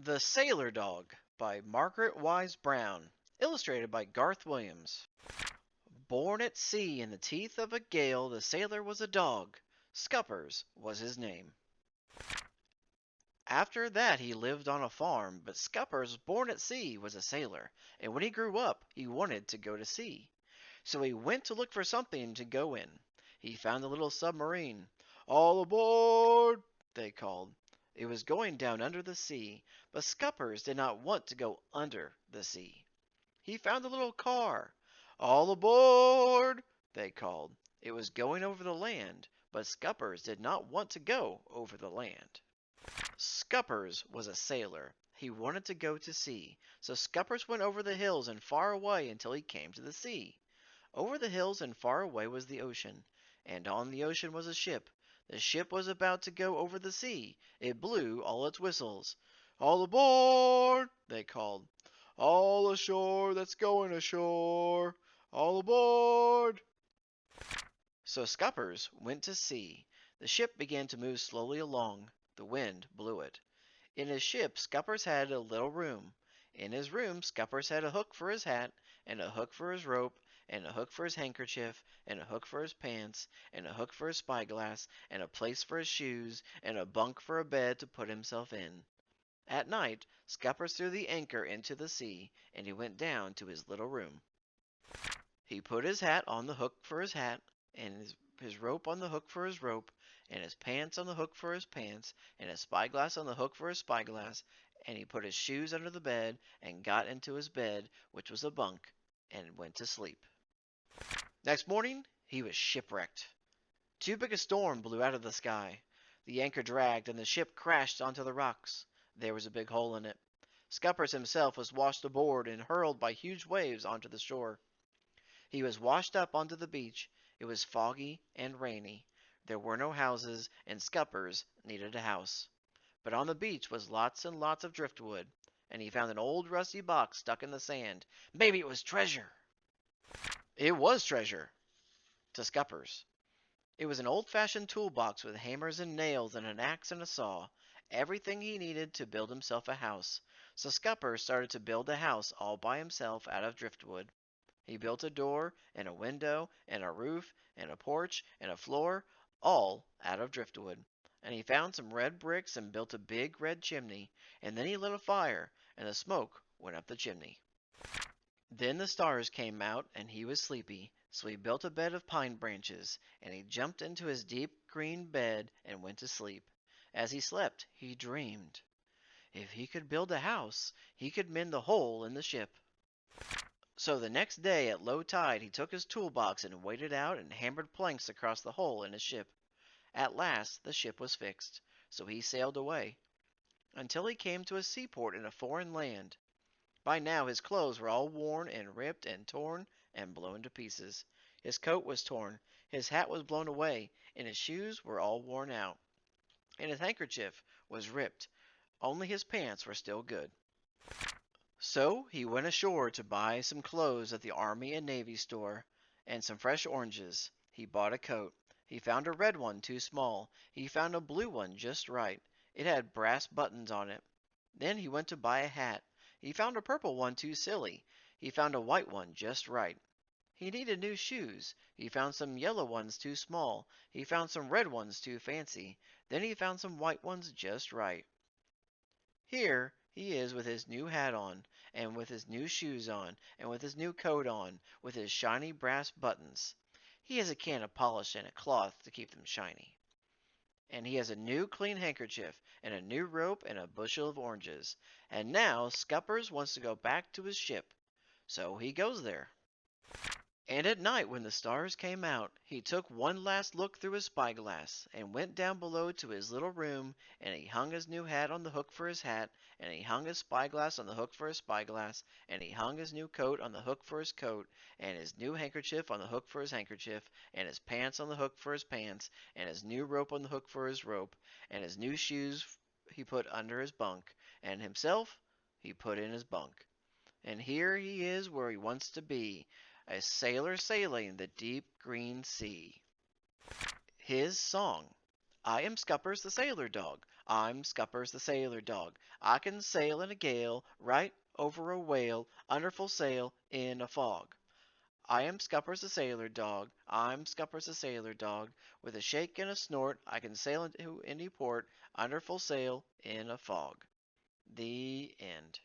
The Sailor Dog by Margaret Wise Brown. Illustrated by Garth Williams. Born at sea in the teeth of a gale, the sailor was a dog. Scuppers was his name. After that he lived on a farm, but Scuppers, born at sea, was a sailor, and when he grew up he wanted to go to sea. So he went to look for something to go in. He found a little submarine. "All aboard!" they called. It was going down under the sea, but Scuppers did not want to go under the sea. He found a little car. "All aboard!" they called. It was going over the land, but Scuppers did not want to go over the land. Scuppers was a sailor. He wanted to go to sea, so Scuppers went over the hills and far away until he came to the sea. Over the hills and far away was the ocean, and on the ocean was a ship. The ship was about to go over the sea. It blew all its whistles. "All aboard!" they called. "All ashore that's going ashore! All aboard!" So Scuppers went to sea. The ship began to move slowly along. The wind blew it. In his ship Scuppers had a little room. In his room Scuppers had a hook for his hat, and a hook for his rope, and a hook for his handkerchief, and a hook for his pants, and a hook for his spyglass, and a place for his shoes, and a bunk for a bed to put himself in. At night Scuppers threw the anchor into the sea, and he went down to his little room. He put his hat on the hook for his hat, and his rope on the hook for his rope, and his pants on the hook for his pants, and his spyglass on the hook for his spyglass, and he put his shoes under the bed, and got into his bed, which was a bunk, and went to sleep. Next morning he was shipwrecked. Too big a storm blew out of the sky. The anchor dragged, and the ship crashed onto the rocks. There was a big hole in it. Scuppers himself was washed aboard and hurled by huge waves onto the shore. He was washed up onto the beach. It was foggy and rainy. There were no houses, and Scuppers needed a house. But on the beach was lots and lots of driftwood, and he found an old rusty box stuck in the sand. Maybe it was treasure. It was treasure to Scuppers. It was an old-fashioned toolbox with hammers and nails and an axe and a saw, everything he needed to build himself a house. So Scuppers started to build a house all by himself out of driftwood. He built a door, and a window, and a roof, and a porch, and a floor, all out of driftwood. And he found some red bricks and built a big red chimney, and then he lit a fire, and the smoke went up the chimney. Then the stars came out, and he was sleepy, so he built a bed of pine branches, and he jumped into his deep green bed and went to sleep. As he slept, he dreamed. If he could build a house, he could mend the hole in the ship. So the next day at low tide he took his toolbox and waded out and hammered planks across the hole in his ship. At last the ship was fixed, so he sailed away, until he came to a seaport in a foreign land. By now his clothes were all worn and ripped and torn and blown to pieces. His coat was torn, his hat was blown away, and his shoes were all worn out, and his handkerchief was ripped. Only his pants were still good. So he went ashore to buy some clothes at the Army and Navy store, and some fresh oranges. He bought a coat. He found a red one too small. He found a blue one just right. It had brass buttons on it. Then he went to buy a hat. He found a purple one too silly. He found a white one just right. He needed new shoes. He found some yellow ones too small. He found some red ones too fancy. Then he found some white ones just right. Here he is with his new hat on, and with his new shoes on, and with his new coat on, with his shiny brass buttons. He has a can of polish and a cloth to keep them shiny. And he has a new clean handkerchief, and a new rope, and a bushel of oranges. And now Scuppers wants to go back to his ship. So he goes there. And at night when the stars came out, he took one last look through his spyglass, and went down below to his little room, and he hung his new hat on the hook for his hat, and he hung his spyglass on the hook for his spyglass, and he hung his new coat on the hook for his coat, and his new handkerchief on the hook for his handkerchief, and his pants on the hook for his pants, and his new rope on the hook for his rope, and his new shoes he put under his bunk, and himself he put in his bunk. And here he is where he wants to be, a sailor sailing the deep green sea. His song. I am Scuppers the sailor dog. I'm Scuppers the sailor dog. I can sail in a gale, right over a whale, under full sail, in a fog. I am Scuppers the sailor dog. I'm Scuppers the sailor dog. With a shake and a snort, I can sail into any port, under full sail, in a fog. The end.